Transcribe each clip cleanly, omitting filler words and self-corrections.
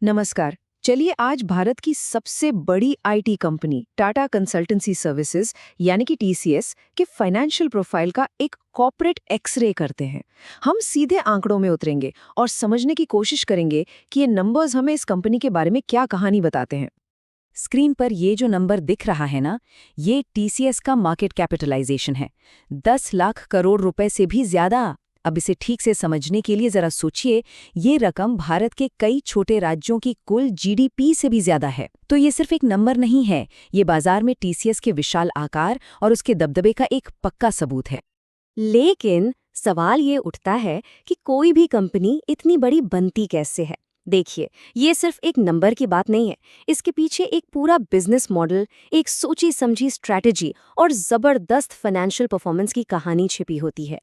नमस्कार। चलिए आज भारत की सबसे बड़ी IT company Tata consultancy services यानी कि टीसीएस के फाइनेंशियल प्रोफाइल का एक कॉर्पोरेट एक्सरे करते हैं। हम सीधे आंकड़ों में उतरेंगे और समझने की कोशिश करेंगे कि ये नंबर्स हमें इस कंपनी के बारे में क्या कहानी बताते हैं। स्क्रीन पर ये जो नंबर दिख रहा है ना, ये टीसीएस का मार्केट कैपिटलाइजेशन है। 10 लाख करोड़ रुपए से भी ज्यादा। अब इसे ठीक से समझने के लिए जरा सोचिए, ये रकम भारत के कई छोटे राज्यों की कुल जीडीपी से भी ज्यादा है। तो ये सिर्फ एक नंबर नहीं है, ये बाजार में टीसीएस के विशाल आकार और उसके दबदबे का एक पक्का सबूत है। लेकिन सवाल ये उठता है कि कोई भी कंपनी इतनी बड़ी बनती कैसे है। देखिए, ये सिर्फ एक नंबर की बात नहीं है। इसके पीछे एक पूरा बिजनेस मॉडल, एक सोची समझी स्ट्रैटेजी और जबरदस्त फाइनेंशियल परफॉर्मेंस की कहानी छिपी होती है।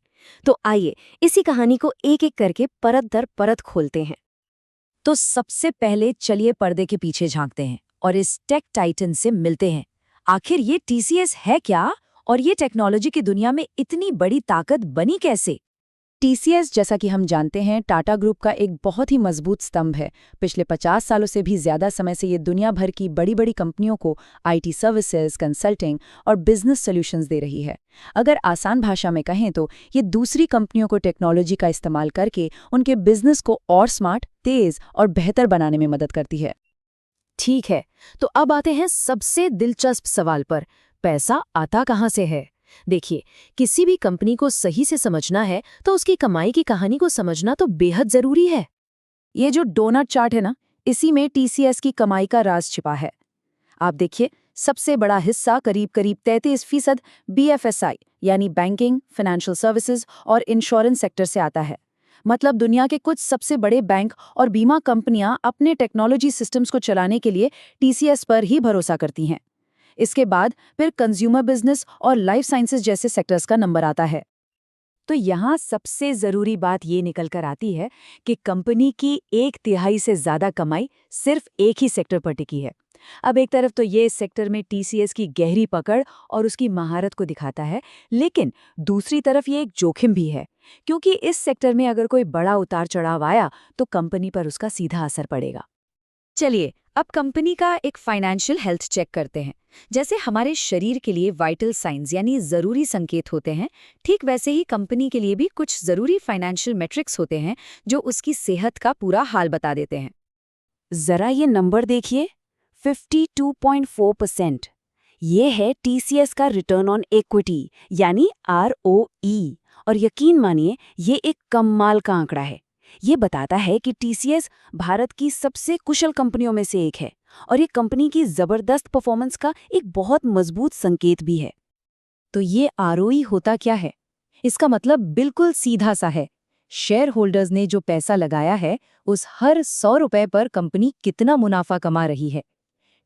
तो आइए इसी कहानी को एक एक करके परत दर परत खोलते हैं। तो सबसे पहले चलिए पर्दे के पीछे झांकते हैं और इस टेक टाइटन से मिलते हैं। आखिर ये टीसीएस है क्या, और ये टेक्नोलॉजी की दुनिया में इतनी बड़ी ताकत बनी कैसे? टीसीएस, जैसा कि हम जानते हैं, टाटा ग्रुप का एक बहुत ही मजबूत स्तंभ है। पिछले 50 सालों से भी ज्यादा समय से ये दुनिया भर की बड़ी बड़ी कंपनियों को आईटी सर्विसेज, कंसल्टिंग और बिजनेस सॉल्यूशंस दे रही है। अगर आसान भाषा में कहें तो ये दूसरी कंपनियों को टेक्नोलॉजी का इस्तेमाल करके उनके बिजनेस को और स्मार्ट, तेज और बेहतर बनाने में मदद करती है। ठीक है, तो अब आते हैं सबसे दिलचस्प सवाल पर, पैसा आता कहाँ से है? देखिए, किसी भी कंपनी को सही से समझना है तो उसकी कमाई की कहानी को समझना तो बेहद जरूरी है। ये जो डोनट चार्ट है ना, इसी में टीसीएस की कमाई का राज छिपा है। आप देखिए, सबसे बड़ा हिस्सा करीब करीब 33% बीएफएसआई यानी बैंकिंग, फाइनेंशियल सर्विसेज और इंश्योरेंस सेक्टर से आता है। मतलब दुनिया के कुछ सबसे बड़े बैंक और बीमा कंपनियां अपने टेक्नोलॉजी सिस्टम्स को चलाने के लिए टीसीएस पर ही भरोसा करती हैं। इसके बाद फिर कंज्यूमर बिजनेस और लाइफ साइंसेज जैसे सेक्टर्स का नंबर आता है। तो यहाँ सबसे जरूरी बात ये निकल कर आती है कि कंपनी की 1/3 से ज्यादा कमाई सिर्फ एक ही सेक्टर पर टिकी है। अब एक तरफ तो ये इस सेक्टर में टीसीएस की गहरी पकड़ और उसकी महारत को दिखाता है, लेकिन दूसरी तरफ ये एक जोखिम भी है, क्योंकि इस सेक्टर में अगर कोई बड़ा उतार चढ़ाव आया तो कंपनी पर उसका सीधा असर पड़ेगा। चलिए अब कंपनी का एक फाइनेंशियल हेल्थ चेक करते हैं। जैसे हमारे शरीर के लिए वाइटल साइंस यानी जरूरी संकेत होते हैं, ठीक वैसे ही कंपनी के लिए भी कुछ जरूरी फाइनेंशियल मैट्रिक्स होते हैं जो उसकी सेहत का पूरा हाल बता देते हैं। जरा ये नंबर देखिए, 52.4%। ये है टीसीएस का रिटर्न ऑन इक्विटी यानी आरओई, और यकीन मानिए ये एक कमाल का आंकड़ा है। ये बताता है कि टीसीएस भारत की सबसे कुशल कंपनियों में से एक है और ये कंपनी की जबरदस्त परफॉर्मेंस का एक बहुत मजबूत संकेत भी है। तो ये आरओई होता क्या है? इसका मतलब बिल्कुल सीधा सा है। शेयर होल्डर्स ने जो पैसा लगाया है, उस हर 100 रुपए पर कंपनी कितना मुनाफा कमा रही है।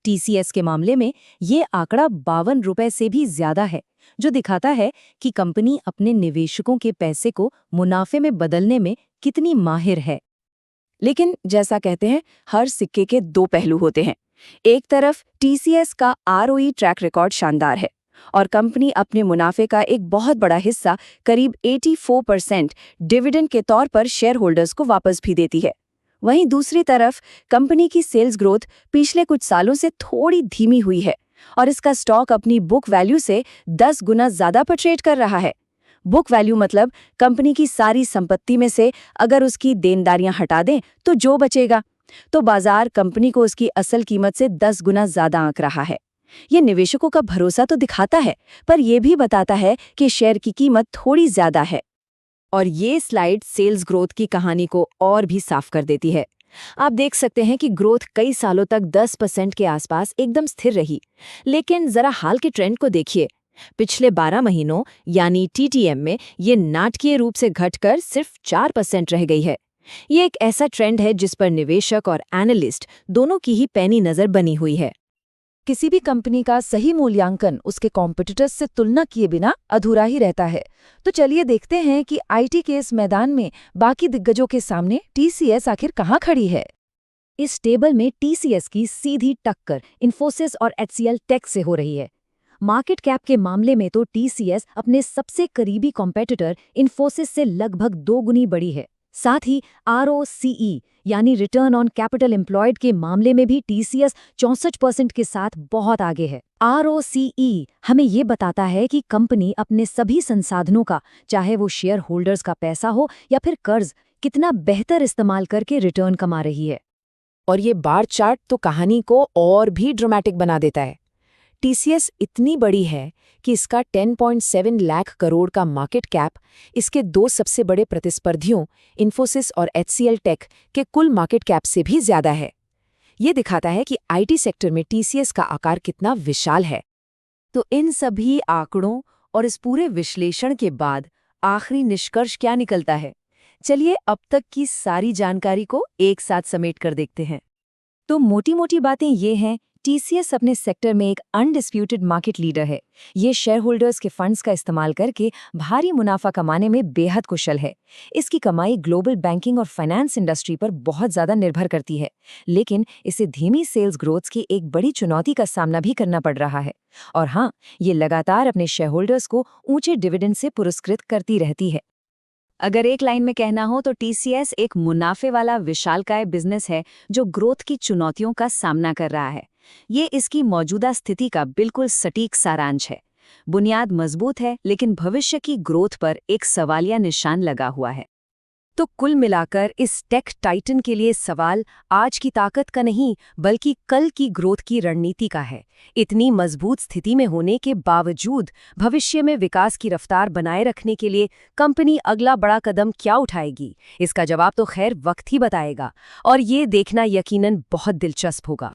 टीसीएस के मामले में ये आंकड़ा 52 रुपए से भी ज्यादा है, जो दिखाता है कि कंपनी अपने निवेशकों के पैसे को मुनाफे में बदलने में कितनी माहिर है। लेकिन जैसा कहते हैं, हर सिक्के के दो पहलू होते हैं। एक तरफ टीसीएस का आरओई ट्रैक रिकॉर्ड शानदार है और कंपनी अपने मुनाफे का एक बहुत बड़ा हिस्सा, करीब 84%, डिविडेंड के तौर पर शेयर होल्डर्स को वापस भी देती है। वहीं दूसरी तरफ कंपनी की सेल्स ग्रोथ पिछले कुछ सालों से थोड़ी धीमी हुई है और इसका स्टॉक अपनी बुक वैल्यू से 10 गुना ज्यादा पर ट्रेड कर रहा है। बुक वैल्यू मतलब कंपनी की सारी संपत्ति में से अगर उसकी देनदारियां हटा दें तो जो बचेगा। तो बाजार कंपनी को उसकी असल कीमत से 10 गुना ज्यादा आंक रहा है। ये निवेशकों का भरोसा तो दिखाता है, पर यह भी बताता है कि शेयर की कीमत थोड़ी ज्यादा है। और ये स्लाइड सेल्स ग्रोथ की कहानी को और भी साफ कर देती है। आप देख सकते हैं कि ग्रोथ कई सालों तक 10% के आसपास एकदम स्थिर रही, लेकिन जरा हाल के ट्रेंड को देखिए। पिछले 12 महीनों यानी टीटीएम में ये नाटकीय रूप से घटकर सिर्फ 4% रह गई है। ये एक ऐसा ट्रेंड है जिस पर निवेशक और एनालिस्ट दोनों की ही पैनी नजर बनी हुई है। किसी भी कंपनी का सही मूल्यांकन उसके कॉम्पिटिटर्स से तुलना किए बिना अधूरा ही रहता है। तो चलिए देखते हैं कि आईटी के इस मैदान में बाकी दिग्गजों के सामने टीसीएस आखिर कहाँ खड़ी है। इस टेबल में टीसीएस की सीधी टक्कर इन्फोसिस और एचसीएल टेक से हो रही है। मार्केट कैप के मामले में तो टीसीएस अपने सबसे करीबी कॉम्पिटिटर इन्फोसिस से लगभग 2 गुनी बड़ी है। साथ ही ROCE यानी रिटर्न ऑन कैपिटल एम्प्लॉयड के मामले में भी TCS 64% के साथ बहुत आगे है। ROCE हमें ये बताता है कि कंपनी अपने सभी संसाधनों का, चाहे वो शेयर होल्डर्स का पैसा हो या फिर कर्ज, कितना बेहतर इस्तेमाल करके रिटर्न कमा रही है। और ये बार चार्ट तो कहानी को और भी ड्रामेटिक बना देता है। TCS इतनी बड़ी है कि इसका 10.7 लाख करोड़ का मार्केट कैप इसके दो सबसे बड़े प्रतिस्पर्धियों इन्फोसिस और HCL टेक के कुल मार्केट कैप से भी ज्यादा है। ये दिखाता है कि IT सेक्टर में TCS का आकार कितना विशाल है। तो इन सभी आंकड़ों और इस पूरे विश्लेषण के बाद आखिरी निष्कर्ष क्या निकलता है? चलिए अब तक की सारी जानकारी को एक साथ समेट कर देखते हैं। तो मोटी मोटी बातें ये हैं, TCS अपने सेक्टर में एक अनडिस्प्यूटेड मार्केट लीडर है। ये शेयर होल्डर्स के फंड्स का इस्तेमाल करके भारी मुनाफा कमाने में बेहद कुशल है। इसकी कमाई ग्लोबल बैंकिंग और फाइनेंस इंडस्ट्री पर बहुत ज्यादा निर्भर करती है, लेकिन इसे धीमी सेल्स ग्रोथ की एक बड़ी चुनौती का सामना भी करना पड़ रहा है। और हाँ, ये लगातार अपने शेयर होल्डर्स को ऊंचे डिविडेंड से पुरस्कृत करती रहती है। अगर एक लाइन में कहना हो तो TCS एक मुनाफे वाला विशालकाय बिजनेस है जो ग्रोथ की चुनौतियों का सामना कर रहा है। ये इसकी मौजूदा स्थिति का बिल्कुल सटीक सारांश है। बुनियाद मजबूत है, लेकिन भविष्य की ग्रोथ पर एक सवालिया निशान लगा हुआ है। तो कुल मिलाकर इस टेक टाइटन के लिए सवाल आज की ताकत का नहीं, बल्कि कल की ग्रोथ की रणनीति का है। इतनी मजबूत स्थिति में होने के बावजूद भविष्य में विकास की रफ्तार बनाए रखने के लिए कंपनी अगला बड़ा कदम क्या उठाएगी, इसका जवाब तो खैर वक्त ही बताएगा, और ये देखना यकीनन बहुत दिलचस्प होगा।